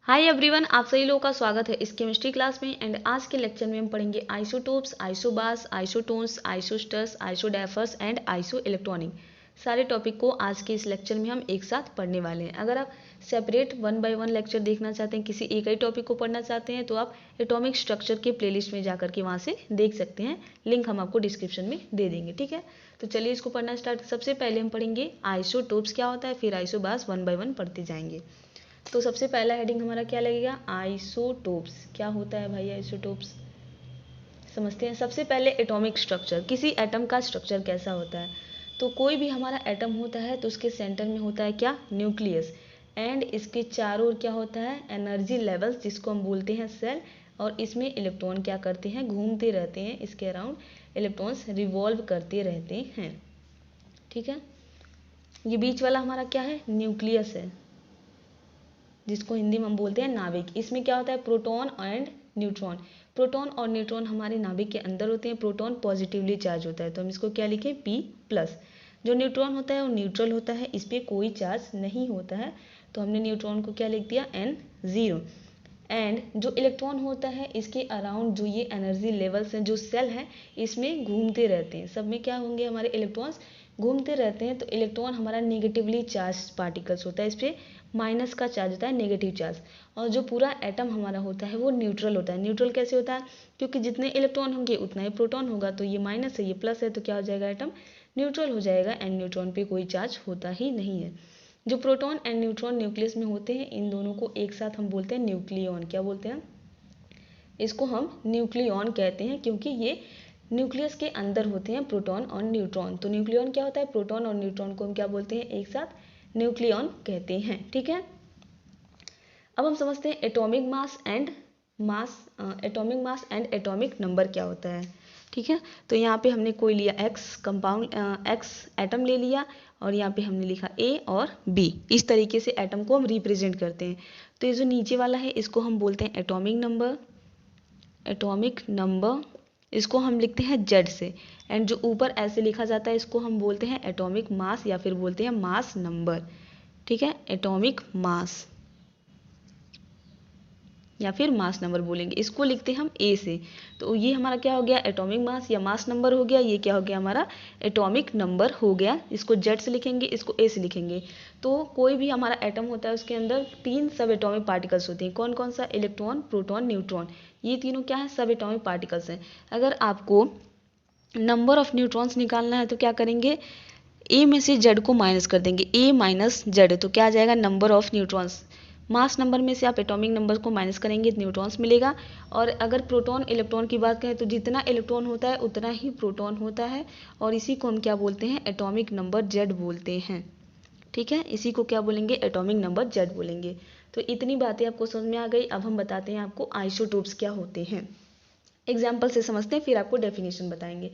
Hi everyone, आप सभी लोगों का स्वागत है इस केमिस्ट्री क्लास में। एंड आज के लेक्चर में हम पढ़ेंगे isotopes, isobars, isotones, isosters, isodiaphers and iso electronic. सारे टॉपिक को आज के इस लेक्चर में हम एक साथ पढ़ने वाले हैं। अगर आप सेपरेट 1 बाय 1 लेक्चर देखना चाहते हैं, किसी एक ही टॉपिक को पढ़ना चाहते हैं, तो आप एटॉमिक स्ट्रक्चर के प्लेलिस्ट में जाकर के वहाँ से देख सकते हैं। लिंक हम आपको डिस्क्रिप्शन में दे देंगे, ठीक है। तो चलिए इसको पढ़ना स्टार्ट। सबसे पहले हम पढ़ेंगे आइसोटोप्स क्या होता है, फिर आइसोबार्स 1 बाय 1 पढ़ते जाएंगे। तो सबसे पहला हेडिंग हमारा क्या लगेगा, आइसोटोप्स। क्या होता है भाई आइसोटोप्स, समझते हैं। सबसे पहले एटॉमिक स्ट्रक्चर, किसी एटम का स्ट्रक्चर कैसा होता है। तो कोई भी हमारा एटम होता है तो उसके सेंटर में होता है क्या, न्यूक्लियस। एंड इसके चारों ओर क्या होता है, एनर्जी लेवल्स, जिसको हम बोलते हैं सेल। और इसमें इलेक्ट्रॉन क्या करते हैं, घूमते रहते हैं। इसके अराउंड इलेक्ट्रॉन्स रिवॉल्व करते रहते हैं, ठीक है। ये बीच वाला हमारा क्या है, न्यूक्लियस है, जिसको हिंदी में हम बोलते हैं नाभिक। इसमें क्या होता है, प्रोटॉन एंड न्यूट्रॉन। प्रोटॉन और न्यूट्रॉन हमारे नाभिक के अंदर होते हैं। प्रोटॉन पॉजिटिवली चार्ज होता है, तो हम इसको क्या लिखें, P+। जो न्यूट्रॉन होता है वो न्यूट्रल होता है, इस पर कोई चार्ज नहीं होता है, तो हमने न्यूट्रॉन को क्या लिख दिया, N0। एंड जो इलेक्ट्रॉन होता है, इसके अराउंड जो ये एनर्जी लेवल्स हैं, जो सेल हैं, इसमें घूमते रहते हैं। सब में क्या होंगे, हमारे इलेक्ट्रॉन्स घूमते रहते हैं। तो इलेक्ट्रॉन हमारा नेगेटिवली चार्ज पार्टिकल्स होता है, इस पर माइनस का चार्ज होता है, नेगेटिव चार्ज। और जो पूरा एटम हमारा होता है वो न्यूट्रल होता है। न्यूट्रल कैसे होता है, क्योंकि जितने इलेक्ट्रॉन होंगे उतना ही प्रोटॉन होगा। तो ये माइनस है, ये प्लस है, तो क्या हो जाएगा, एटम न्यूट्रल हो जाएगा। एंड न्यूट्रॉन पे कोई चार्ज होता ही नहीं है। जो प्रोटॉन एंड न्यूट्रॉन न्यूक्लियस में होते हैं, इन दोनों को एक साथ हम बोलते हैं न्यूक्लियॉन। क्या बोलते हैं, इसको हम न्यूक्लियॉन कहते हैं, क्योंकि ये न्यूक्लियस के अंदर होते हैं प्रोटॉन और न्यूट्रॉन। तो न्यूक्लियॉन क्या होता है, प्रोटॉन और न्यूट्रॉन को हम क्या बोलते हैं, एक साथ न्यूक्लियॉन कहते हैं, ठीक है। अब हम समझते हैं atomic mass and atomic number क्या होता है, ठीक है। तो यहाँ पे हमने कोई लिया एक्स कंपाउंड, एक्स एटम ले लिया, और यहाँ पे हमने लिखा ए और बी। इस तरीके से एटम को हम रिप्रेजेंट करते हैं। तो ये जो नीचे वाला है, इसको हम बोलते हैं एटॉमिक नंबर। एटॉमिक नंबर इसको हम लिखते हैं जेड से। एंड जो ऊपर ऐसे लिखा जाता है, इसको हम बोलते हैं एटॉमिक मास, या फिर बोलते हैं मास नंबर, ठीक है। एटॉमिक मास या फिर मास नंबर बोलेंगे, इसको लिखते हैं हम ए से। तो ये हमारा क्या हो गया, एटॉमिक मास या मास नंबर हो गया। ये क्या हो गया, हमारा एटॉमिक नंबर हो गया। इसको जेड से लिखेंगे, इसको ए से लिखेंगे। तो कोई भी हमारा एटम होता है, उसके अंदर 3 सब एटॉमिक पार्टिकल्स होते हैं। कौन कौन सा, इलेक्ट्रॉन, प्रोटॉन, न्यूट्रॉन। ये तीनों क्या है, सब एटॉमिक पार्टिकल्स हैं। अगर आपको नंबर ऑफ न्यूट्रॉन्स निकालना है तो क्या करेंगे, ए में से जेड को माइनस कर देंगे, ए माइनस जेड, तो क्या आ जाएगा, number of neutrons. Mass number में से आप एटॉमिक नंबर को माइनस करेंगे, न्यूट्रॉन्स मिलेगा। और अगर प्रोटॉन इलेक्ट्रॉन की बात करें, तो जितना इलेक्ट्रॉन होता है उतना ही प्रोटॉन होता है, और इसी को हम क्या बोलते हैं, एटॉमिक नंबर जेड बोलते हैं, ठीक है। इसी को क्या बोलेंगे, एटॉमिक नंबर जेड बोलेंगे। तो इतनी बातें आपको समझ में आ गई। अब हम बताते हैं आपको आइसोटोप्स क्या होते हैं। एग्जाम्पल से समझते हैं, फिर आपको डेफिनेशन बताएंगे।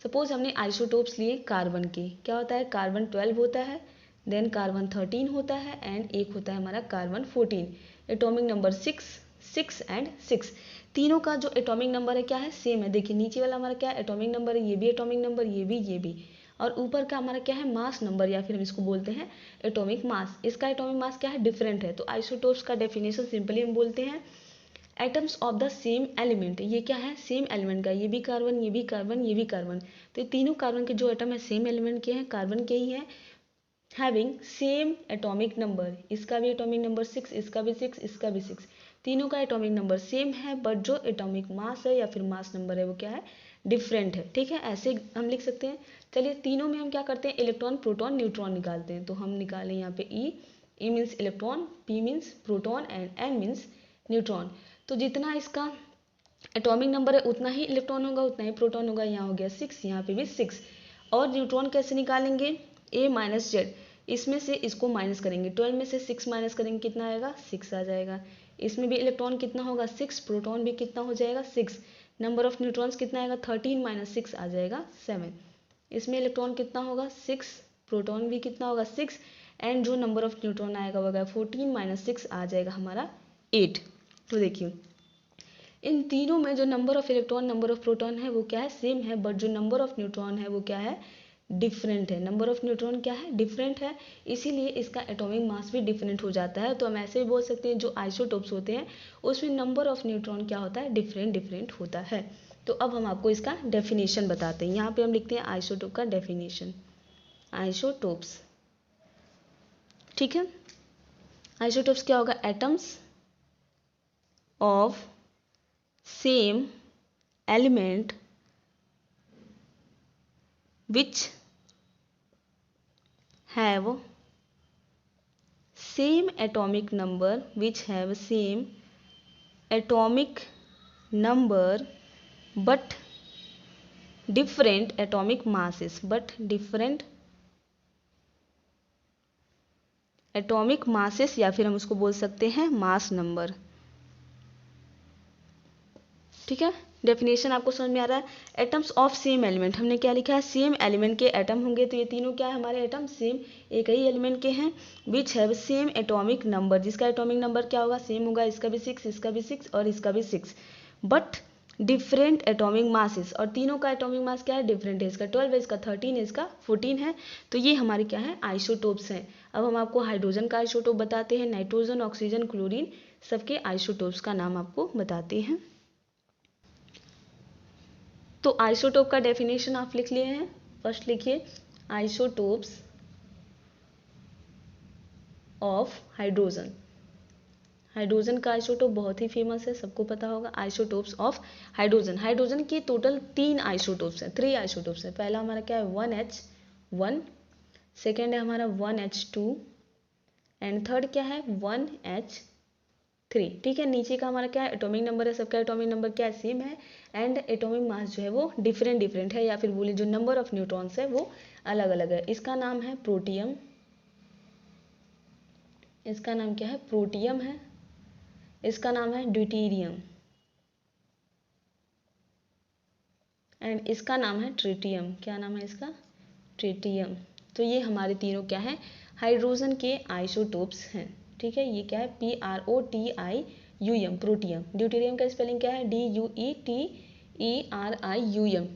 सपोज हमने आइसोटोप्स लिए कार्बन के, क्या होता है, कार्बन 12 होता है, देन कार्बन 13 होता है, एंड एक होता है हमारा कार्बन 14। Atomic number 6, 6 and 6। तीनों का जो एटॉमिक नंबर है क्या है, सेम है। देखिए नीचे वाला हमारा क्या है, एटॉमिक नंबर है, ये भी एटॉमिक नंबर, ये भी। और ऊपर का हमारा क्या है, मास नंबर, या फिर हम इसको बोलते हैं एटॉमिक मास। इसका एटॉमिक मास क्या है, डिफरेंट है। तो आइसोटोप्स का डेफिनेशन सिंपली हम बोलते हैं atoms of the same element. ये क्या है, सेम एलिमेंट का, ये भी कार्बन, ये भी कार्बन, ये भी कार्बन। तो ये तीनों कार्बन के जो एटम है, सेम एलिमेंट के हैं, कार्बन के ही हैं, हैविंग सेम एटॉमिक नंबर। इसका भी एटॉमिक नंबर 6, इसका भी 6, इसका भी 6। तीनों का एटॉमिक नंबर सेम है, बट जो एटॉमिक मास है या फिर मास नंबर है वो क्या है, डिफरेंट है, ठीक है। ऐसे हम लिख सकते हैं। चलिए तीनों में हम क्या करते हैं, इलेक्ट्रॉन, प्रोटॉन, न्यूट्रॉन निकालते हैं। तो हम निकालें यहाँ पे E means electron, P means proton, and N means neutron. तो जितना इसका एटॉमिक नंबर है उतना ही इलेक्ट्रॉन होगा, उतना ही प्रोटॉन होगा। यहाँ हो गया 6, यहाँ पे भी 6। और न्यूट्रॉन कैसे निकालेंगे, ए माइनस जेड, इसमें से इसको माइनस करेंगे। 12 में से 6 माइनस करेंगे, कितना आएगा, 6 आ जाएगा। इसमें भी इलेक्ट्रॉन कितना होगा, 6, प्रोटॉन भी कितना हो जाएगा, 6। नंबर ऑफ न्यूट्रॉन्स कितना आएगा, 13 माइनस 6 आ जाएगा 7। इसमें इलेक्ट्रॉन कितना होगा, 6, प्रोटॉन भी कितना होगा, 6। एंड जो नंबर ऑफ न्यूट्रॉन आएगा वो 14 माइनस 6 आ जाएगा हमारा 8। तो देखिए इन तीनों में जो number of electron, number of proton है वो क्या है, सेम है, बट जो नंबर ऑफ न्यूट्रॉन है वो क्या है, डिफरेंट है, नंबर ऑफ न्यूट्रॉन क्या है, डिफरेंट है, इसीलिए इसका एटॉमिक मास भी डिफरेंट हो जाता है। तो हम ऐसे भी बोल सकते हैं जो आइसोटोप्स होते हैं उसमें नंबर ऑफ न्यूट्रॉन क्या होता है, डिफरेंट डिफरेंट होता है। तो अब हम आपको इसका डेफिनेशन बताते हैं। यहाँ पे हम लिखते हैं आइसोटोप का डेफिनेशन, आइसोटोप्स, ठीक है। आइसोटोप्स क्या होगा, atoms of same element which have same atomic number, which have same atomic number but different atomic masses, but different atomic masses, या फिर हम उसको बोल सकते हैं मास नंबर, ठीक है। डेफिनेशन आपको समझ में आ रहा है। एटम्स ऑफ सेम एलिमेंट, हमने क्या लिखा है, सेम एलिमेंट के एटम होंगे, तो ये तीनों क्या है हमारे एटम, सेम एक ही एलिमेंट के हैं। Which have same atomic number, जिसका एटॉमिक नंबर क्या होगा, सेम होगा, इसका भी 6, इसका भी 6 और इसका भी 6, बट डिफरेंट एटॉमिक मासेस, और तीनों का एटॉमिक मास क्या है, डिफरेंट है, इसका 12 है, इसका 13 है, इसका 14 है। तो ये हमारे क्या है, आइसोटोप्स हैं। अब हम आपको हाइड्रोजन का आइसोटोप बताते हैं, नाइट्रोजन, ऑक्सीजन, क्लोरीन, सबके आइसोटोप्स का नाम आपको बताते हैं। तो आइसोटोप का डेफिनेशन आप लिख लिए हैं। फर्स्ट लिखिए, आइसोटोप्स ऑफ हाइड्रोजन। हाइड्रोजन का आइसोटोप बहुत ही फेमस है, सबको पता होगा, आइसोटोप्स ऑफ हाइड्रोजन। हाइड्रोजन के टोटल 3 आइसोटोप्स हैं, 3 आइसोटोप्स हैं। पहला हमारा क्या है, 1H1, सेकेंड है हमारा 1H2 एंड थर्ड क्या है, 1H3, ठीक है। नीचे का हमारा क्या है, एटॉमिक नंबर है, सबका एटॉमिक नंबर क्या है, सेम है, एंड एटॉमिक मास जो है वो डिफरेंट डिफरेंट है, या फिर बोले जो नंबर ऑफ न्यूट्रॉन्स है वो अलग अलग है। इसका नाम है प्रोटियम, इसका नाम क्या है, प्रोटियम है, इसका नाम है ड्यूटेरियम एंड इसका नाम है ट्रिटियम। क्या नाम है इसका, ट्रिटियम। तो ये हमारे तीनों क्या है, हाइड्रोजन के आइसोटोप्स हैं, ठीक है। ये क्या है, PROTIUM, प्रोटियम। ड्यूटेरियम का स्पेलिंग क्या है, DUETERIUM,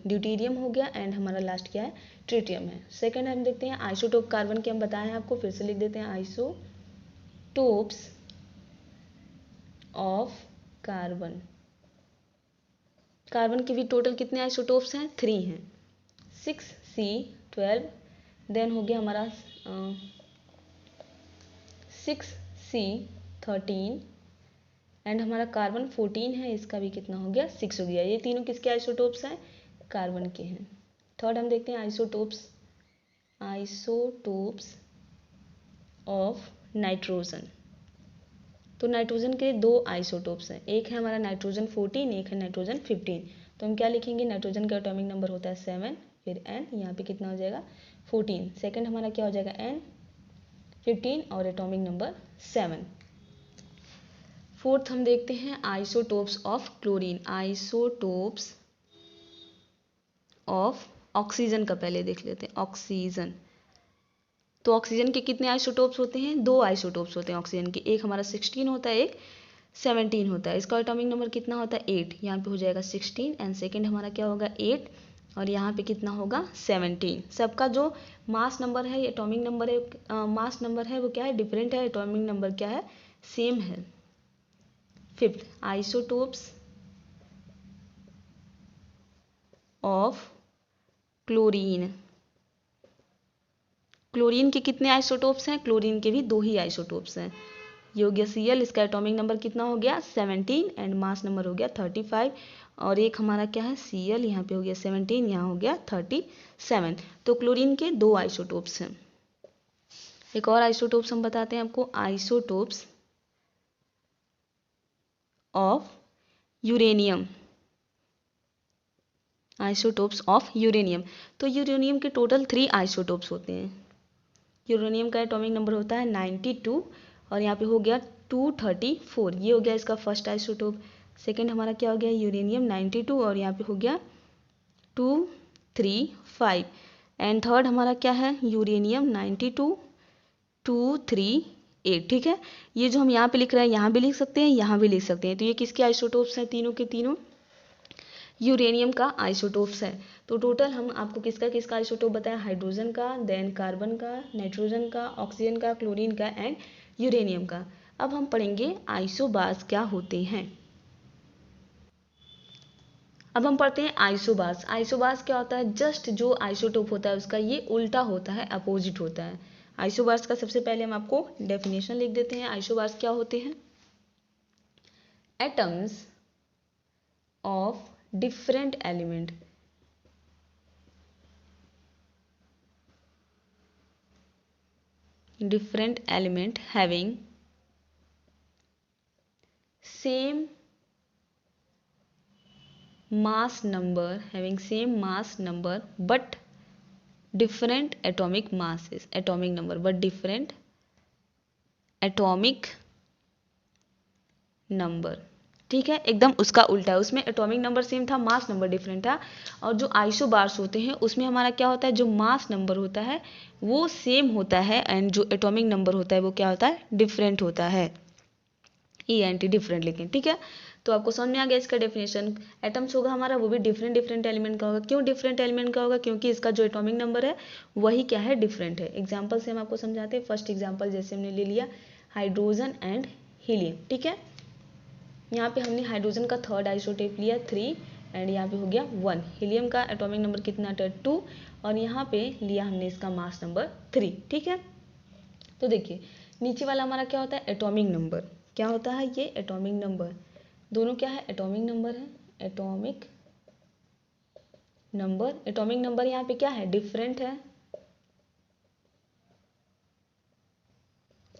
ड्यूटेरियम हो गया, एंड हमारा लास्ट क्या है, ट्रिटियम है। सेकेंड हम देखते हैं आइसोटोप कार्बन के, हम बताए हैं आपको, फिर से लिख देते हैं, आइसोटोप्स ऑफ कार्बन। कार्बन के भी टोटल कितने आइसोटोप्स हैं, 3 हैं, 6C12, देन हो गया हमारा 6C13 एंड हमारा कार्बन 14 है, इसका भी कितना हो गया, 6 हो गया। ये तीनों किसके आइसोटोप्स हैं, कार्बन के हैं। थर्ड हम देखते हैं आइसोटोप्स ऑफ नाइट्रोजन। तो नाइट्रोजन के 2 आइसोटोप्स हैं, एक है हमारा नाइट्रोजन 14, एक है नाइट्रोजन 15। तो हम क्या लिखेंगे, नाइट्रोजन का एटॉमिक नंबर होता है 7, फिर N, यहाँ पे कितना हो जाएगा, 14, सेकंड हमारा क्या हो जाएगा, N 15 और एटॉमिक नंबर 7। फोर्थ हम देखते हैं isotopes of chlorine, isotopes of oxygen का पहले देख लेते हैं, ऑक्सीजन। तो ऑक्सीजन के कितने आइसोटोप्स होते हैं, 2 आइसोटोप्स होते हैं ऑक्सीजन के, एक हमारा 16 होता है, एक 17 होता है। इसका एटॉमिक नंबर कितना होता है, 8, यहाँ पे हो जाएगा 16 एंड सेकेंड हमारा क्या होगा, 8 और यहाँ पे कितना होगा, 17। सबका जो मास नंबर है, एटॉमिक नंबर है, मास नंबर है वो क्या है, डिफरेंट है, एटॉमिक नंबर क्या है, सेम है। Fifth, isotopes of chlorine. Chlorine के कितने आइसोटोप्स हैं, क्लोरीन के भी 2 ही आइसोटोप्स हैं। ये हो गया Cl, इसका एटॉमिक नंबर कितना हो गया, 17 एंड मास नंबर हो गया 35, और एक हमारा क्या है, Cl, यहाँ पे हो गया 17, यहाँ हो गया 37। तो क्लोरीन के 2 आइसोटोप्स हैं। एक और आइसोटोप्स हम बताते हैं आपको, isotopes of uranium, isotopes of uranium. तो यूरेनियम के टोटल 3 आइसोटोप्स होते हैं। यूरेनियम का एटॉमिक नंबर होता है 92 और यहाँ पे हो गया 234, ये हो गया इसका फर्स्ट आइसोटोप। सेकंड हमारा क्या हो गया, यूरेनियम 92 और यहाँ पे हो गया 235 एंड थर्ड हमारा क्या है, यूरेनियम 92 238, ठीक है। ये जो हम यहाँ पे लिख रहे हैं, यहाँ भी लिख सकते हैं, यहाँ भी लिख सकते हैं। तो ये किसके आइसोटोप्स हैं, तीनों के तीनों यूरेनियम का आइसोटोप्स है। तो टोटल हम आपको किसका किसका आइसोटोप बताया, हाइड्रोजन का, देन कार्बन का, नाइट्रोजन का, ऑक्सीजन का, क्लोरीन का एंड यूरेनियम का। अब हम पढ़ेंगे आइसोबार्स क्या होते हैं। अब हम पढ़ते हैं आइसोबार्स। आइसोबार्स क्या होता है, जस्ट जो आइसोटोप होता है उसका ये उल्टा होता है, अपोजिट होता है। आइसोबार्स का सबसे पहले हम आपको डेफिनेशन लिख देते हैं। आइसोबार्स क्या होते हैं, atoms of different element having same mass number but different atomic number। ठीक है, एकदम उसका उल्टा है। उसमें एटॉमिक नंबर सेम था, मास नंबर डिफरेंट था। और जो आइसोबार्स होते हैं उसमें हमारा क्या होता है, जो मास नंबर होता है वो सेम होता है एंड जो एटॉमिक नंबर होता है वो क्या होता है, डिफरेंट होता है, एंटी डिफरेंट लेकिन। ठीक है, तो आपको समझ में आ गया इसका डेफिनेशन। एटम्स होगा हमारा वो भी डिफरेंट एलिमेंट का होगा। क्यों डिफरेंट एलिमेंट का होगा, क्योंकि इसका जो एटॉमिक नंबर है वही क्या है, डिफरेंट है। एग्जाम्पल से हम आपको समझाते हैं। फर्स्ट एग्जाम्पल जैसे हमने ले लिया हाइड्रोजन एंड हीलियम। ठीक है, यहाँ पे हमने हाइड्रोजन का थर्ड आइसोटोप लिया 3 एंड यहाँ पे हो गया 1। हीलियम का एटॉमिक नंबर कितना था 2 और यहाँ पे लिया हमने इसका मास नंबर 3। ठीक है, तो देखिए नीचे वाला हमारा क्या होता है, एटॉमिक नंबर। क्या होता है ये, एटॉमिक नंबर। दोनों क्या है, एटॉमिक नंबर है। एटॉमिक नंबर यहाँ पे क्या है, डिफरेंट है।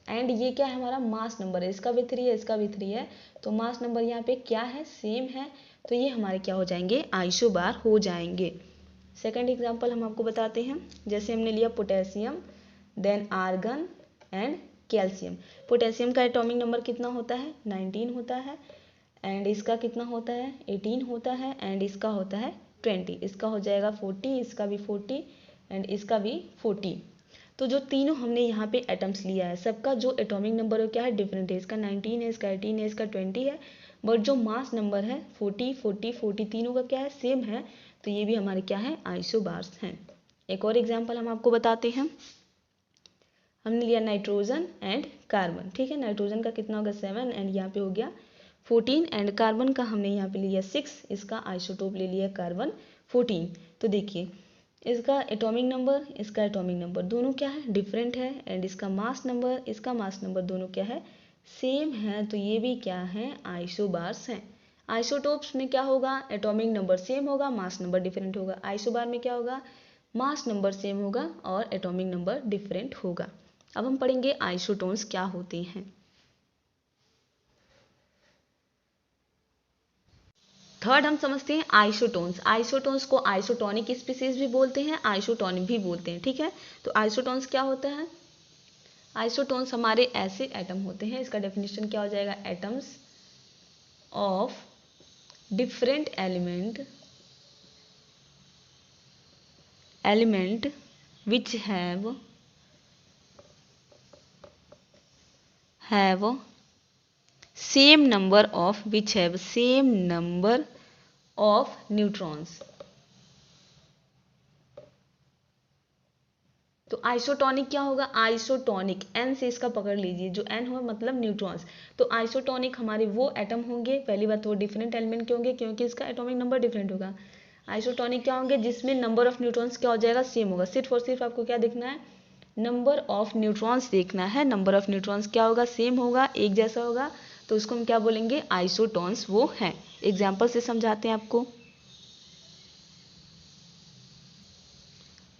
एंड ये क्या है, हमारा मास नंबर है। इसका भी 3 है, इसका भी 3 है, तो मास नंबर यहाँ पे क्या है, सेम है। तो ये हमारे क्या हो जाएंगे, आइसोबार हो जाएंगे। सेकंड एग्जांपल हम आपको बताते हैं। जैसे हमने लिया potassium, then argon and calcium. Potassium का एटॉमिक नंबर कितना होता है, 19 होता है। एंड इसका कितना होता है, 18 होता है। एंड इसका होता है 20। इसका हो जाएगा 40, इसका भी 40 एंड इसका भी 40। तो जो तीनों हमने यहाँ पे एटम्स लिया है सबका जो एटॉमिक नंबर है क्या है, डिफरेंट है। इसका 19 है, इसका 18 है, इसका 20 है। बट जो मास नंबर है 40 40 40 तीनों का क्या है, सेम है। तो ये भी हमारे क्या है, आइसोबार्स हैं। एक और एग्जाम्पल हम आपको बताते हैं। हमने लिया नाइट्रोजन एंड कार्बन। ठीक है, नाइट्रोजन का कितना होगा 7 एंड यहाँ पे हो गया 14 एंड कार्बन का हमने यहाँ पे लिया 6। इसका आइसोटोप ले लिया कार्बन 14। तो देखिए इसका एटॉमिक नंबर, इसका एटॉमिक नंबर दोनों क्या है, डिफरेंट है। एंड इसका मास नंबर, इसका मास नंबर दोनों क्या है, सेम है। तो ये भी क्या है, आइसोबार्स हैं। आइसोटोप्स में क्या होगा, एटॉमिक नंबर सेम होगा, मास नंबर डिफरेंट होगा। आइसोबार में क्या होगा, मास नंबर सेम होगा और एटॉमिक नंबर डिफरेंट होगा। अब हम पढ़ेंगे आइसोटोन्स क्या होते हैं। थर्ड हम समझते हैं आइसोटोन्स। आइसोटोन्स को आइसोटोनिक स्पीसीज भी बोलते हैं, आइसोटोनिक भी बोलते हैं। ठीक है, तो आइसोटोन्स क्या होता है, आइसोटोन्स हमारे ऐसे एटम होते हैं, इसका डेफिनेशन क्या हो जाएगा, atoms of different element which have same number of neutrons. तो आइसोटोनिक क्या होगा, आइसोटोनिक एन से इसका पकड़ लीजिए, जो एन हो मतलब न्यूट्रॉन्स। तो आइसोटोनिक हमारे वो एटम होंगे, पहली बात वो डिफरेंट एलिमेंट के होंगे क्योंकि इसका एटॉमिक नंबर डिफरेंट होगा। आइसोटोनिक क्या होंगे, जिसमें नंबर ऑफ न्यूट्रॉन्स क्या हो जाएगा, सेम होगा। सिर्फ और सिर्फ आपको क्या देखना है, नंबर ऑफ न्यूट्रॉन्स देखना है। नंबर ऑफ न्यूट्रॉन्स क्या होगा, सेम होगा, एक जैसा होगा। तो उसको हम क्या बोलेंगे, आइसोटोन्स वो हैं। एग्जाम्पल से समझाते हैं आपको।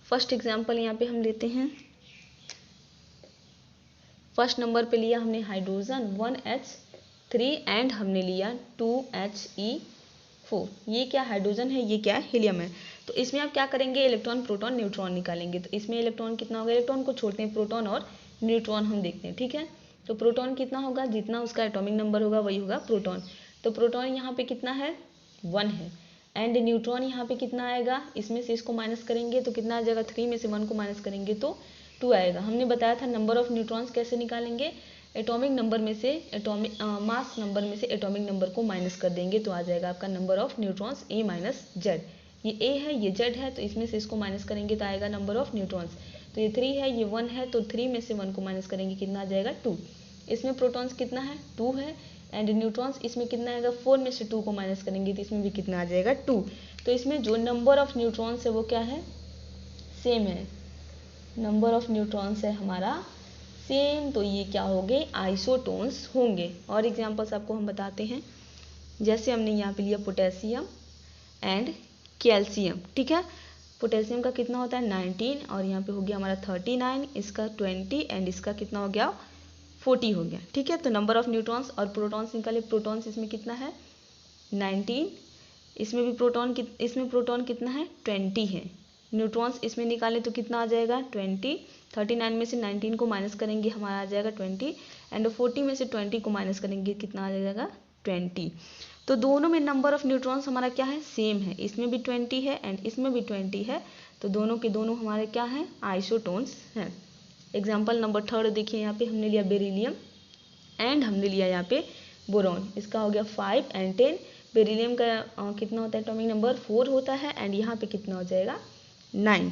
फर्स्ट एग्जाम्पल यहाँ पे हम लेते हैं। फर्स्ट नंबर पे लिया हमने हाइड्रोजन 1H3 एंड हमने लिया 2He4। ये क्या हाइड्रोजन है, ये क्या हीलियम है। तो इसमें आप क्या करेंगे, इलेक्ट्रॉन प्रोटॉन न्यूट्रॉन निकालेंगे। तो इसमें इलेक्ट्रॉन कितना होगा, इलेक्ट्रॉन को छोड़ते हैं, प्रोटॉन और न्यूट्रॉन हम देखते हैं। ठीक है, तो प्रोटॉन कितना होगा, जितना उसका एटॉमिक नंबर होगा वही होगा प्रोटॉन। तो प्रोटॉन यहाँ पे कितना है, 1 है। एंड न्यूट्रॉन यहाँ पे कितना आएगा, इसमें से इसको माइनस करेंगे तो कितना आ जाएगा, 3 में से 1 को माइनस करेंगे तो 2 आएगा। हमने बताया था नंबर ऑफ न्यूट्रॉन्स कैसे निकालेंगे, एटॉमिक नंबर में से मास नंबर में से एटॉमिक नंबर को माइनस कर देंगे तो आ जाएगा आपका number of neutrons A minus Z. ये ए है, ये जेड है, तो इसमें से इसको माइनस करेंगे तो आएगा नंबर ऑफ न्यूट्रॉन्स। तो ये 3 है, ये 1 है, तो 3 में से 1 को माइनस करेंगे कितना आ जाएगा 2। इसमें प्रोटॉन्स कितना है 2 है, एंड न्यूट्रॉन्स इसमें कितना आएगा 4 में से 2 को माइनस करेंगे तो इसमें भी कितना आ जाएगा 2। तो इसमें जो नंबर ऑफ न्यूट्रॉन्स है वो क्या है, सेम है। नंबर ऑफ न्यूट्रॉन्स है हमारा सेम, तो ये क्या होंगे आइसोटोन्स होंगे। और एग्जांपल्स आपको हम बताते हैं, जैसे हमने यहाँ पे लिया पोटेशियम एंड कैल्शियम, ठीक है। पोटेशियम का कितना होता है 19 और यहाँ पे हो गया हमारा 39, इसका 20 एंड इसका कितना हो गया 40 हो गया, ठीक है। तो नंबर ऑफ न्यूट्रॉन्स और प्रोटॉन्स निकाले। प्रोटॉन्स इसमें कितना है 19, इसमें भी इसमें प्रोटॉन कितना है 20 है। न्यूट्रॉन्स इसमें निकाले तो कितना आ जाएगा 20। 39 में से 19 को माइनस करेंगे हमारा आ जाएगा 20, एंड 40 में से 20 को माइनस करेंगे कितना आ जाएगा 20। तो दोनों में नंबर ऑफ न्यूट्रॉन्स हमारा क्या है सेम है, इसमें भी 20 है एंड इसमें भी 20 है, तो दोनों के दोनों हमारे क्या हैं आइसोटोन्स हैं। एग्जाम्पल नंबर 3 देखिए, यहाँ पे हमने लिया बेरिलियम एंड हमने लिया यहाँ पे बोरॉन। इसका हो गया 5 एंड 10। बेरिलियम का कितना होता है एटॉमिक नंबर 4 होता है, एंड यहाँ पे कितना हो जाएगा 9।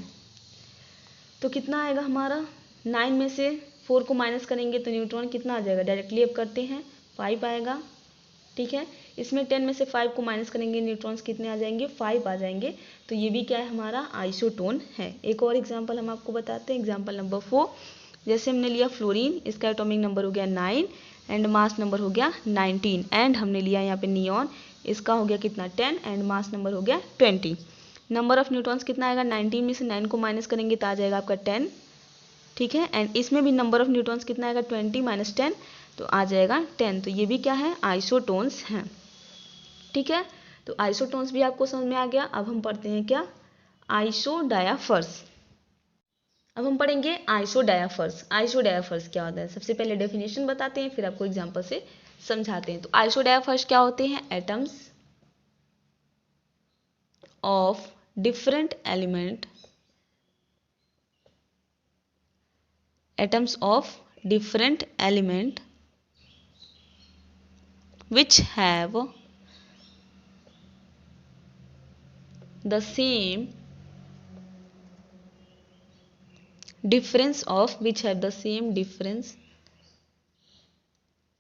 तो कितना आएगा हमारा 9 में से 4 को माइनस करेंगे तो न्यूट्रॉन कितना आ जाएगा, डायरेक्टली अब करते हैं 5 आएगा, ठीक है। इसमें 10 में से 5 को माइनस करेंगे न्यूट्रॉन्स कितने आ जाएंगे 5 आ जाएंगे। तो ये भी क्या है हमारा आइसोटोन है। एक और एग्जांपल हम आपको बताते हैं, एग्जांपल नंबर 4। जैसे हमने लिया फ्लोरीन, इसका एटॉमिक नंबर हो गया 9 एंड मास नंबर हो गया 19, एंड हमने लिया यहाँ पे नियॉन, इसका हो गया कितना 10 एंड मास नंबर हो गया 20। नंबर ऑफ न्यूट्रॉन्स कितना आएगा 19 में से 9 को माइनस करेंगे तो आ जाएगा आपका 10, ठीक है। एंड इसमें भी नंबर ऑफ न्यूट्रॉन्स कितना आएगा 20 माइनस 10 तो आ जाएगा 10। तो ये भी क्या है आइसोटोन्स हैं, ठीक है। तो आइसोटोन्स भी आपको समझ में आ गया। अब हम पढ़ते हैं क्या आइसोडायाफर्स। अब हम पढ़ेंगे आइसोडायाफर्स। आइसोडायाफर्स क्या होता है, सबसे पहले डेफिनेशन बताते हैं फिर आपको एग्जांपल से समझाते हैं। तो आइसोडायाफर्स क्या होते हैं, atoms of different element, atoms of different element which have the same difference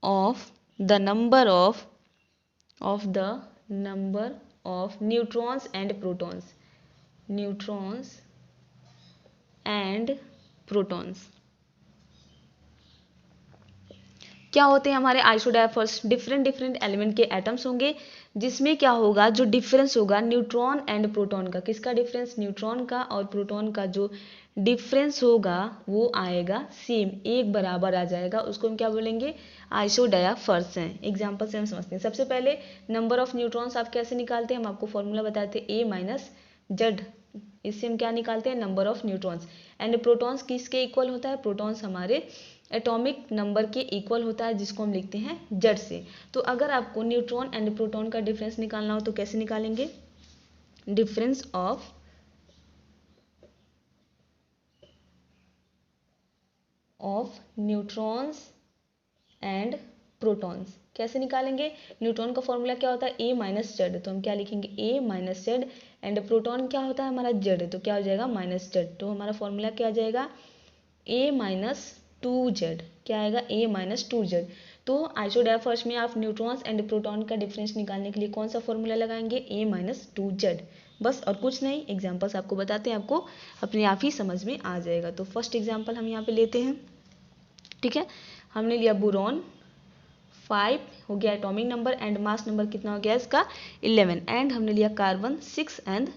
of the number of neutrons and protons। क्या होते हैं हमारे आइसोडायफर्स, डिफरेंट एलिमेंट के एटम्स होंगे जिसमें क्या होगा जो डिफरेंस होगा न्यूट्रॉन एंड प्रोटॉन का। किसका डिफरेंस, न्यूट्रॉन का, और प्रोटॉन का जो डिफरेंस होगा वो आएगा सेम, एक बराबर आ जाएगा, उसको हम क्या बोलेंगे आइसोडायफर्स हैं। एग्जाम्पल से हम समझते हैं। सबसे पहले नंबर ऑफ न्यूट्रॉन्स आप कैसे निकालते हैं, हम आपको फॉर्मूला बताते हैं A माइनस जेड, इससे हम क्या निकालते हैं number of neutrons. And protons किसके इक्वल होता है, प्रोटॉन्स हमारे एटॉमिक नंबर के इक्वल होता है जिसको हम लिखते हैं जेड से। तो अगर आपको न्यूट्रॉन एंड प्रोटॉन का डिफरेंस निकालना हो तो कैसे निकालेंगे, difference of neutrons and protons कैसे निकालेंगे। न्यूट्रॉन का फॉर्मूला क्या होता है A माइनस जेड, तो हम क्या लिखेंगे A minus Z, and proton क्या होता है हमारा जेड, तो क्या हो जाएगा माइनस जेड। तो हमारा फॉर्मूला क्या आ जाएगा A माइनस 2z, क्या आएगा A माइनस 2z। तो आइसोडायफर्स में आप न्यूट्रॉन्स एंड प्रोटॉन का डिफरेंस निकालने के लिए कौन सा फॉर्मूला लगाएंगे A माइनस 2z, बस और कुछ नहीं। एग्जांपल्स आपको बताते हैं, आपको अपने आप ही समझ में आ जाएगा। तो फर्स्ट एग्जांपल हम यहाँ पे लेते हैं, ठीक है। हमने लिया बोरॉन 5 हो गया atomic number, and mass number कितना हो गया इसका 11, एंड हमने लिया कार्बन 6 एंड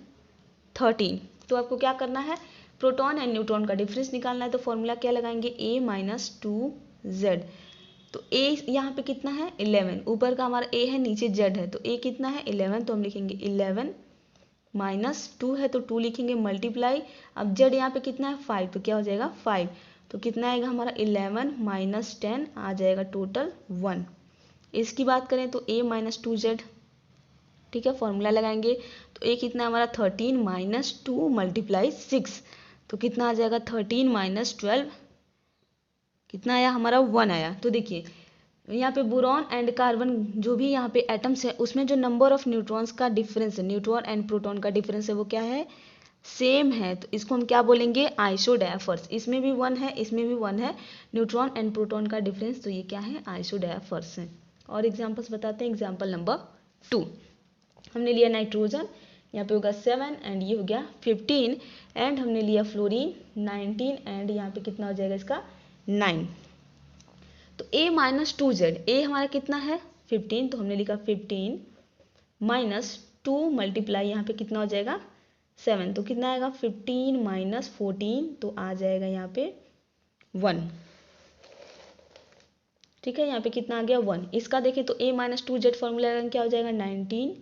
13। तो आपको क्या करना है, प्रोटॉन एंड न्यूट्रॉन का डिफरेंस निकालना है। तो फॉर्मूला क्या लगाएंगे A माइनस 2z। तो A यहाँ पे कितना है 11, ऊपर का हमारा A है नीचे Z है, तो A कितना है 11, तो हम लिखेंगे 11 माइनस 2 है तो 2 लिखेंगे मल्टीप्लाई। अब Z यहाँ पे कितना है 5, तो क्या हो जाएगा 5, तो कितना आएगा हमारा 11 माइनस 10 आ जाएगा टोटल 1। इसकी बात करें तो A माइनस 2z, ठीक है, फॉर्मूला लगाएंगे तो A कितना है हमारा 13 माइनस 2 मल्टीप्लाई 6, तो कितना आ जाएगा 13 माइनस 12, कितना आया हमारा 1 आया। तो देखिए यहाँ पे बोरॉन एंड कार्बन जो भी यहाँ पे एटम्स है उसमें जो नंबर ऑफ न्यूट्रॉन्स का डिफरेंस है, न्यूट्रॉन एंड प्रोटॉन का डिफरेंस है, वो क्या है, सेम है। तो इसको हम क्या बोलेंगे, आइसोडायफर्स। इसमें भी 1 है, इसमें भी 1 है, न्यूट्रॉन एंड प्रोटॉन का डिफरेंस, तो ये क्या है, आइसोडायफर्स है। और एग्जांपल्स बताते हैं। एग्जांपल नंबर 2 हमने लिया नाइट्रोजन, यहाँ पे होगा 7 एंड ये हो गया 15, एंड हमने लिया फ्लोरीन 19 एंड यहाँ पे कितना हो जाएगा इसका 9। तो A-2Z, ए हमारा कितना है 15, तो हमने लिखा 15 माइनस 2 मल्टीप्लाई यहाँ पे कितना हो जाएगा 7, तो कितना आएगा 15 माइनस 14, तो आ जाएगा यहाँ पे 1। ठीक है, यहाँ पे कितना आ गया 1। इसका देखें तो A-2Z फॉर्मूला क्या हो जाएगा 19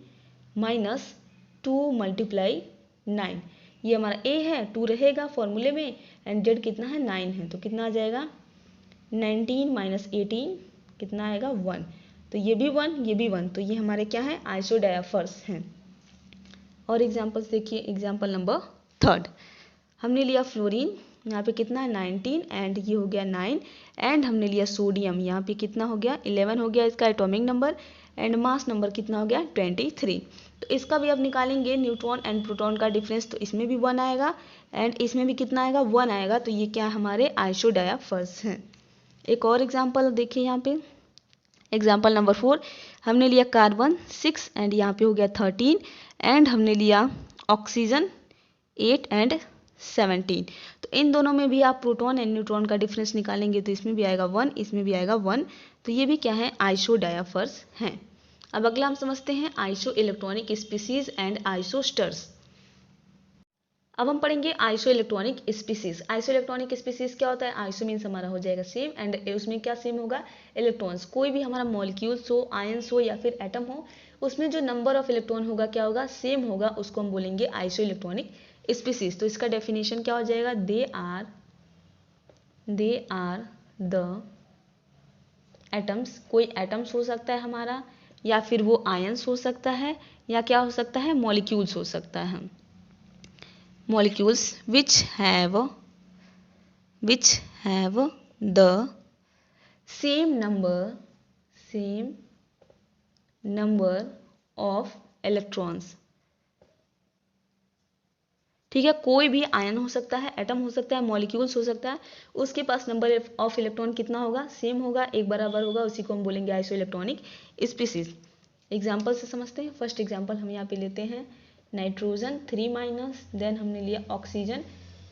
माइनस 2 मल्टीप्लाई 9। ये हमारा A है, 2 रहेगा फॉर्मूले में, एंड Z कितना है 9 है, तो कितना आ जाएगा 19 माइनस 18 कितना आएगा 1। तो ये भी 1, ये भी 1, तो ये हमारे क्या है, आइसोडायफर्स हैं। और एग्जांपल्स देखिए। एग्जांपल नंबर 3 हमने लिया फ्लोरीन, यहाँ पे कितना है 19 एंड ये हो गया 9, एंड हमने लिया सोडियम, यहाँ पे कितना हो गया 11 हो गया इसका atomic number, and mass number कितना हो गया 23। तो इसका भी अब निकालेंगे न्यूट्रॉन एंड प्रोटॉन का डिफरेंस, तो इसमें भी 1 आएगा एंड इसमें भी कितना आएगा 1 आएगा, तो ये क्या हमारे आइसोडायफर्स हैं। एक और एग्जाम्पल देखिए यहाँ पे। एग्जाम्पल नंबर 4 हमने लिया कार्बन 6 एंड यहाँ पे हो गया 13, एंड हमने लिया ऑक्सीजन 8 एंड 17। तो इन दोनों में भी आप प्रोटॉन एंड न्यूट्रॉन का डिफरेंस निकालेंगे, तो इसमें भी आएगा 1, इसमें भी आएगा 1, तो ये भी क्या है, आइसोडायफर्स हैं। अब अगला हम समझते हैं आइसो इलेक्ट्रॉनिक स्पीसीज एंड आइसोस्टर्स। अब हम पढ़ेंगे iso electronic species. Iso electronic species क्या होता है, आइसो मीन्स हमारा हो जाएगा सेम, एंड उसमें क्या सेम होगा, इलेक्ट्रॉन्स। कोई भी हमारा मॉलिक्यूल्स हो, आयंस हो या फिर एटम हो, उसमें जो नंबर ऑफ इलेक्ट्रॉन होगा क्या होगा, सेम होगा, उसको हम बोलेंगे आइसो इलेक्ट्रॉनिक स्पीसीज। तो इसका डेफिनेशन क्या हो जाएगा, दे आर द एटम्स। कोई एटम्स हो सकता है हमारा, या फिर वो आयंस हो सकता है, या क्या हो सकता है, मॉलिक्यूल्स हो सकता है। molecules which have the same number of electrons। ठीक है, कोई भी आयन हो सकता है, एटम हो सकता है, मॉलिक्यूल्स हो सकता है, उसके पास नंबर ऑफ इलेक्ट्रॉन कितना होगा, सेम होगा, एक बराबर होगा, उसी को हम बोलेंगे आइसो इलेक्ट्रॉनिक स्पीसीज। एग्जाम्पल से समझते हैं। फर्स्ट एग्जाम्पल हम यहाँ पे लेते हैं नाइट्रोजन 3 माइनस, देन हमने लिया ऑक्सीजन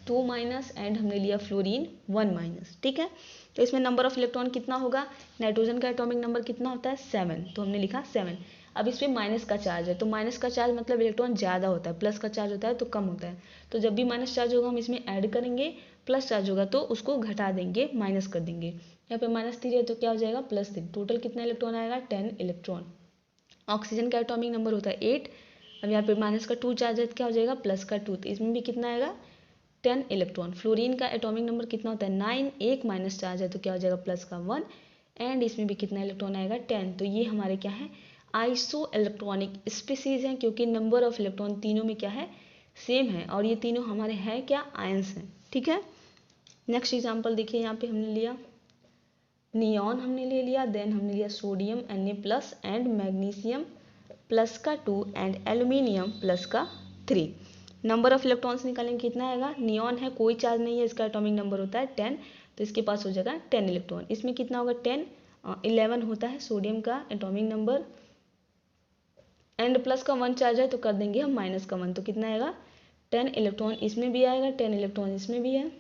2 माइनस, एंड हमने लिया फ्लोरीन 1 माइनस। ठीक है, तो इसमें नंबर ऑफ इलेक्ट्रॉन कितना होगा, नाइट्रोजन का एटॉमिक नंबर कितना होता है 7, तो हमने लिखा 7। अब इस पर माइनस का चार्ज है, तो माइनस का चार्ज मतलब इलेक्ट्रॉन ज़्यादा होता है, प्लस का चार्ज होता है तो कम होता है। तो जब भी माइनस चार्ज होगा हम इसमें ऐड करेंगे, प्लस चार्ज होगा तो उसको घटा देंगे, माइनस कर देंगे। यहाँ पे -3 है तो क्या हो जाएगा +3। टोटल कितना इलेक्ट्रॉन आएगा 10 इलेक्ट्रॉन। ऑक्सीजन का एटॉमिक नंबर होता है 8, अब यहाँ पे माइनस का 2 चार्ज है तो क्या हो जाएगा प्लस का 2, तो इसमें भी कितना आएगा 10 इलेक्ट्रॉन। फ्लोरीन का एटॉमिक नंबर कितना होता है 9, एक माइनस चार्ज है तो क्या हो जाएगा प्लस का 1, एंड इसमें भी कितना इलेक्ट्रॉन आएगा 10। तो ये हमारे क्या है आइसो इलेक्ट्रॉनिक स्पीसीज हैं, क्योंकि नंबर ऑफ इलेक्ट्रॉन तीनों में क्या है सेम है, और ये तीनों हमारे हैं क्या आयंस हैं। ठीक है, नेक्स्ट एग्जाम्पल देखिए। यहाँ पे हमने लिया नियॉन हमने ले लिया, देन हमने लिया sodium Na+ and magnesium plus का 2 एंड एल्यूमिनियम प्लस का 3। नंबर ऑफ इलेक्ट्रॉन्स निकालेंगे कितना आएगा, नियॉन है कोई चार्ज नहीं है, इसका एटॉमिक नंबर होता है 10, तो इसके पास हो जाएगा 10 इलेक्ट्रॉन। इसमें कितना होगा 10, 11 होता है सोडियम का एटॉमिक नंबर, एंड प्लस का 1 चार्ज है तो कर देंगे हम माइनस का 1, तो कितना आएगा 10 इलेक्ट्रॉन इसमें भी आएगा, 10 इलेक्ट्रॉन इसमें भी है।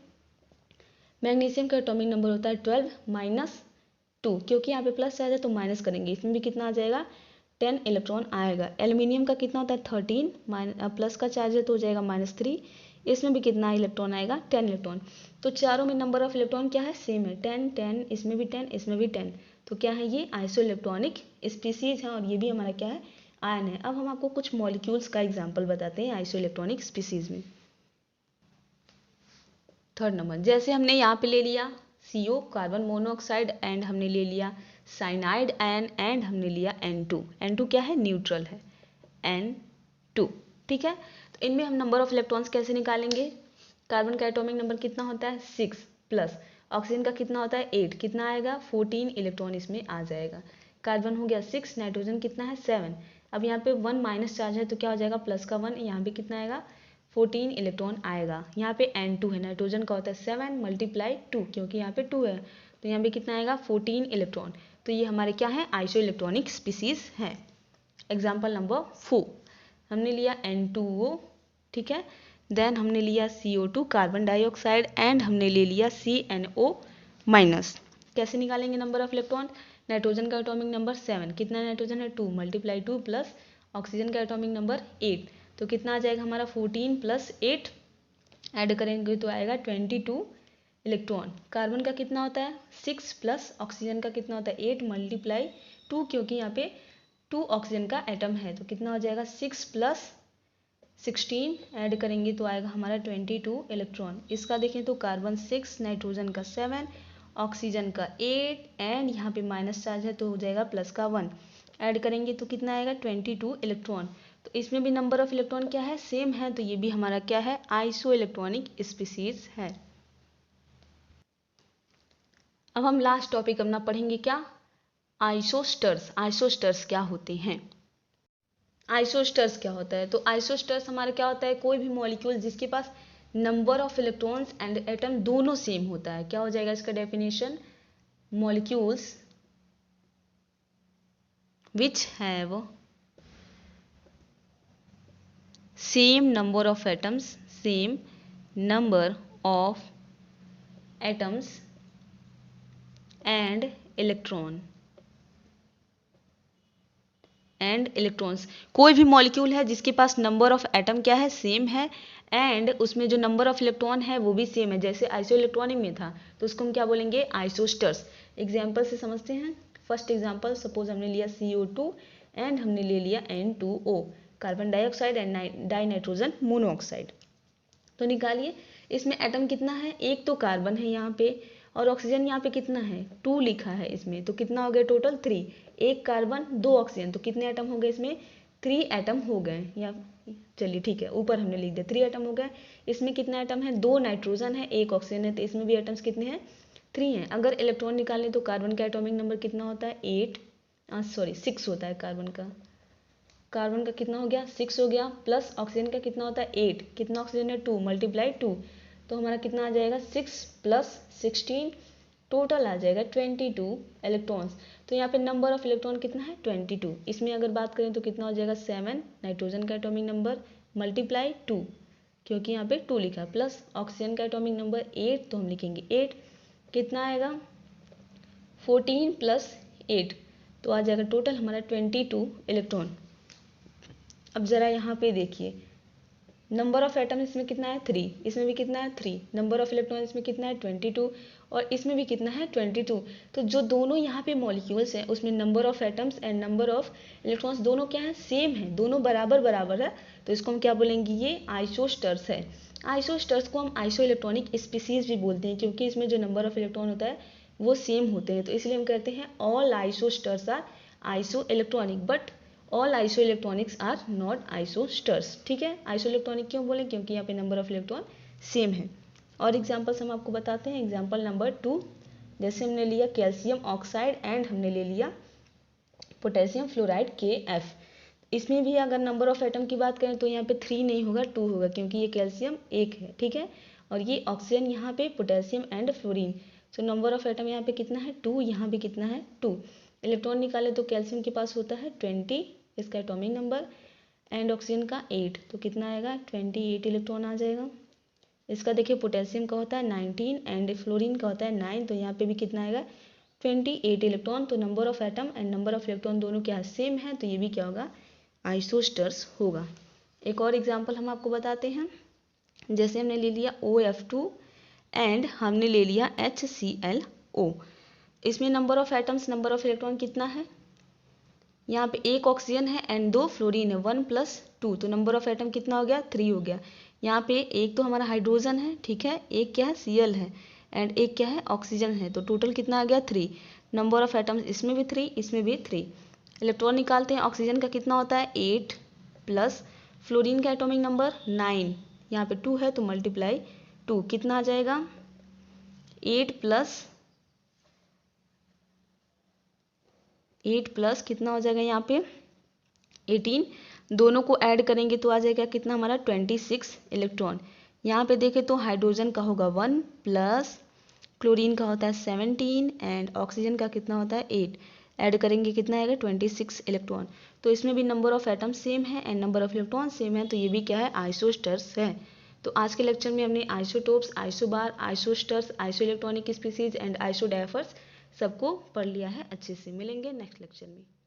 मैग्नीशियम का एटॉमिक नंबर होता है 12 - 2, क्योंकि यहाँ पे प्लस चार्ज है तो माइनस करेंगे, इसमें भी कितना आ जाएगा 10 इलेक्ट्रॉन आएगा। एल्यूमिनियम का कितना होता है 13, प्लस का चार्ज है तो हो जाएगा -3, इसमें भी कितना इलेक्ट्रॉन आएगा 10 इलेक्ट्रॉन। तो चारों में नंबर ऑफ इलेक्ट्रॉन क्या है सेम है, 10 10, इसमें भी 10, इसमें भी 10, तो क्या है ये आइसो इलेक्ट्रॉनिक स्पीसीज है, और ये भी हमारा क्या है आयन है। अब हम आपको कुछ मॉलिक्यूल्स का एग्जाम्पल बताते हैं आइसो इलेक्ट्रॉनिक स्पीसीज में। 3rd नंबर, जैसे हमने यहाँ पे ले लिया CO कार्बन मोनोऑक्साइड, एंड हमने ले लिया साइनाइड आयन, एंड हमने लिया N2। N2 क्या है न्यूट्रल है, N2। ठीक है, तो इनमें हम नंबर ऑफ इलेक्ट्रॉन्स कैसे निकालेंगे, कार्बन का एटॉमिक नंबर कितना होता है 6 प्लस ऑक्सीजन का कितना होता है 8, कितना आएगा 14 इलेक्ट्रॉन इसमें आ जाएगा। कार्बन हो गया 6, नाइट्रोजन कितना है 7। अब यहाँ पे 1 माइनस चार्ज है तो क्या हो जाएगा प्लस का 1, यहाँ पे कितना आएगा 14 इलेक्ट्रॉन आएगा। यहाँ पे N2 है, नाइट्रोजन का होता है 7 मल्टीप्लाई 2, क्योंकि यहाँ पे 2 है तो यहाँ पे कितना आएगा 14 इलेक्ट्रॉन। तो ये हमारे क्या है आइसो इलेक्ट्रॉनिक स्पीसीज है। एग्जाम्पल नंबर 4 हमने लिया N2O, ठीक है, देन हमने लिया CO2 कार्बन डाइऑक्साइड एंड हमने ले लिया CNO माइनस। कैसे निकालेंगे नंबर ऑफ इलेक्ट्रॉन? नाइट्रोजन का एटॉमिक नंबर 7, कितना नाइट्रोजन है 2 मल्टीप्लाई 2 प्लस ऑक्सीजन का एटॉमिक नंबर 8, तो कितना आ जाएगा हमारा 14 प्लस 8 ऐड करेंगे तो आएगा 22 इलेक्ट्रॉन। कार्बन का कितना होता है 6 प्लस ऑक्सीजन का कितना होता है 8 मल्टीप्लाई 2, क्योंकि यहाँ पे 2 ऑक्सीजन का एटम है तो कितना हो जाएगा 6 प्लस 16 ऐड करेंगे तो आएगा हमारा 22 इलेक्ट्रॉन। इसका देखें तो कार्बन 6, नाइट्रोजन का 7, ऑक्सीजन का 8 एंड यहाँ पे माइनस चार्ज है तो हो जाएगा प्लस का 1, ऐड करेंगे तो कितना आएगा 22 इलेक्ट्रॉन। तो इसमें भी नंबर ऑफ इलेक्ट्रॉन क्या है सेम है, तो ये भी हमारा क्या है आइसो इलेक्ट्रॉनिक स्पीसीज है। अब हम लास्ट टॉपिक अपना पढ़ेंगे क्या, आइसोस्टर्स। आइसोस्टर्स क्या होते हैं? आइसोस्टर्स क्या होता है? तो आइसोस्टर्स हमारा क्या होता है कोई भी मॉलिक्यूल जिसके पास number of electrons and atom दोनों सेम होता है। क्या हो जाएगा इसका definition? Molecules which have same number of atoms and electrons. कोई भी मॉलिक्यूल है जिसके पास नंबर ऑफ एटम क्या है सेम है एंड उसमें जो नंबर ऑफ इलेक्ट्रॉन है वो भी सेम है, जैसे आइसो इलेक्ट्रॉनिक में था तो उसको हम क्या बोलेंगे आइसोस्टर्स। एग्जाम्पल से समझते हैं। फर्स्ट एग्जाम्पल, सपोज हमने लिया CO2 एंड हमने ले लिया N2O carbon dioxide and die nitrogen monoxide. तो निकालिए इसमें एटम कितना है, एक तो कार्बन है यहाँ पे और ऑक्सीजन यहाँ पे कितना है 2 लिखा है इसमें, तो कितना हो गया टोटल 3, एक कार्बन 2 ऑक्सीजन, तो कितने एटम हो गए इसमें 3 एटम हो गए। या चलिए ठीक है ऊपर हमने लिख दिया 3 एटम हो गए। इसमें कितना एटम है 2 नाइट्रोजन है 1 ऑक्सीजन है, तो इसमें भी एटम्स कितने हैं 3 हैं। अगर इलेक्ट्रॉन निकालें तो कार्बन का एटॉमिक नंबर कितना होता है 6 होता है कार्बन का कितना हो गया 6 हो गया, प्लस ऑक्सीजन का कितना होता है 8, कितना ऑक्सीजन है 2 मल्टीप्लाई 2, तो हमारा कितना आ जाएगा 6 प्लस 16, टोटल आ जाएगा 22 इलेक्ट्रॉन्स। तो यहाँ पे नंबर ऑफ इलेक्ट्रॉन कितना है 22। इसमें अगर बात करें तो कितना हो जाएगा 7 नाइट्रोजन का एटॉमिक नंबर मल्टीप्लाई 2, क्योंकि यहाँ पे 2 लिखा है, प्लस ऑक्सीजन का एटॉमिक नंबर 8 तो हम लिखेंगे 8, कितना आएगा 14 प्लस 8, तो आ जाएगा टोटल हमारा 22 इलेक्ट्रॉन। अब ज़रा यहाँ पे देखिए नंबर ऑफ एटम इसमें कितना है 3, इसमें भी कितना है 3, नंबर ऑफ इलेक्ट्रॉन इसमें कितना है 22 और इसमें भी कितना है 22। तो जो दोनों यहाँ पे मॉलिक्यूल्स हैं उसमें number of atoms and number of electrons दोनों क्या है सेम है, दोनों बराबर बराबर है, तो इसको हम क्या बोलेंगे ये आइसोस्टर्स है। आइसोस्टर्स को हम आइसो इलेक्ट्रॉनिक स्पीसीज भी बोलते हैं क्योंकि इसमें जो नंबर ऑफ इलेक्ट्रॉन होता है वो सेम होते हैं, तो इसलिए हम कहते हैं all isosters are iso electronic but all iso electronics are not isosters. ठीक है, आइसो इलेक्ट्रॉनिक क्यों बोले क्योंकि यहाँ पे नंबर ऑफ इलेक्ट्रॉन सेम है। और एग्जांपल्स हम आपको बताते हैं। एग्जांपल नंबर 2, जैसे हमने लिया कैल्शियम ऑक्साइड एंड हमने ले लिया पोटेशियम फ्लोराइड KF। इसमें भी अगर नंबर ऑफ एटम की बात करें तो यहाँ पे 3 नहीं होगा 2 होगा क्योंकि ये कैल्शियम 1 है, ठीक है, और ये ऑक्सीजन यहाँ पे potassium and fluorine, so number of atom यहाँ पे कितना है 2, यहाँ पे कितना है 2। इलेक्ट्रॉन निकाले तो कैल्शियम के पास होता है 20 इसका एटॉमिक नंबर एंड ऑक्सीजन का 8, तो कितना आएगा 28 इलेक्ट्रॉन आ जाएगा। इसका देखिए पोटेशियम का होता है 19 एंड फ्लोरीन का होता है 9, तो यहाँ पे भी कितना आएगा 28 इलेक्ट्रॉन। तो number of atom and number of electron दोनों क्या सेम है, तो ये भी क्या होगा आइसोस्टर्स होगा। एक और एग्जाम्पल हम आपको बताते हैं। जैसे हमने ले लिया OF2 एंड हमने ले लिया HClO। इसमें number of atoms number of electron कितना है, यहाँ पे 1 ऑक्सीजन है एंड 2 फ्लोरीन है 1 + 2, तो नंबर ऑफ एटम कितना हो गया 3 हो गया। यहाँ पे एक तो हमारा हाइड्रोजन है, ठीक है, एक क्या है Cl है एंड एक क्या है ऑक्सीजन है, तो टोटल कितना आ गया 3। नंबर ऑफ एटम्स इसमें भी 3 इसमें भी 3। इलेक्ट्रॉन निकालते हैं। ऑक्सीजन का कितना होता है 8 प्लस फ्लोरीन का एटॉमिक नंबर 9, यहाँ पे 2 है तो मल्टीप्लाई 2, कितना आ जाएगा 8 प्लस कितना हो जाएगा यहाँ पे 18, दोनों को ऐड करेंगे तो आ जाएगा कितना हमारा 26 इलेक्ट्रॉन। यहाँ पे देखें तो हाइड्रोजन का होगा 1 प्लस क्लोरीन का होता है 17 एंड ऑक्सीजन का कितना होता है 8, ऐड करेंगे कितना आएगा 26 इलेक्ट्रॉन। तो इसमें भी नंबर ऑफ एटम सेम है and number of electron same है, तो ये भी क्या है आइसोस्टर्स है। तो आज के लेक्चर में हमने isotopes, isobar, isosters, iso electronic species and isodiaphers सबको पढ़ लिया है अच्छे से। मिलेंगे नेक्स्ट लेक्चर में।